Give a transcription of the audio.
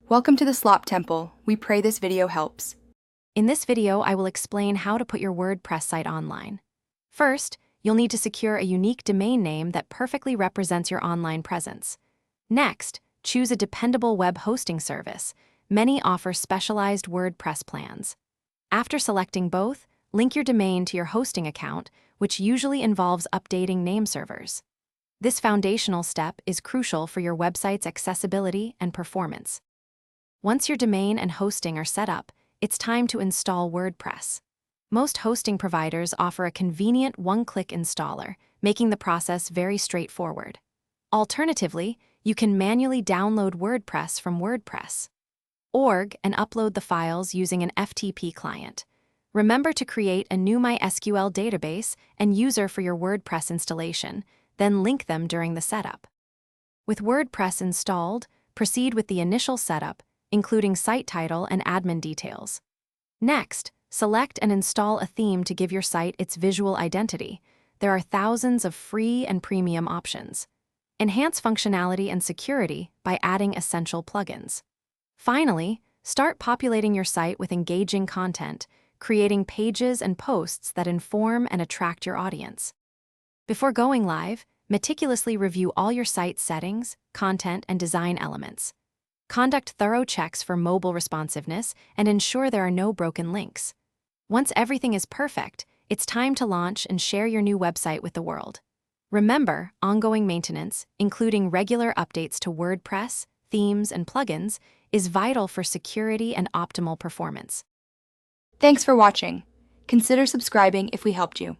Welcome to the Slop Temple. We pray this video helps. In this video, I will explain how to put your WordPress site online. First, you'll need to secure a unique domain name that perfectly represents your online presence. Next, choose a dependable web hosting service. Many offer specialized WordPress plans. After selecting both, link your domain to your hosting account, which usually involves updating name servers. This foundational step is crucial for your website's accessibility and performance. Once your domain and hosting are set up, it's time to install WordPress. Most hosting providers offer a convenient one-click installer, making the process very straightforward. Alternatively, you can manually download WordPress from WordPress.org and upload the files using an FTP client. Remember to create a new MySQL database and user for your WordPress installation, then link them during the setup. With WordPress installed, proceed with the initial setup, including site title and admin details. Next, select and install a theme to give your site its visual identity. There are thousands of free and premium options. Enhance functionality and security by adding essential plugins. Finally, start populating your site with engaging content, creating pages and posts that inform and attract your audience. Before going live, meticulously review all your site's settings, content, and design elements. Conduct thorough checks for mobile responsiveness and ensure there are no broken links. Once everything is perfect, it's time to launch and share your new website with the world. Remember, ongoing maintenance, including regular updates to WordPress, themes, and plugins, is vital for security and optimal performance. Thanks for watching. Consider subscribing if we helped you.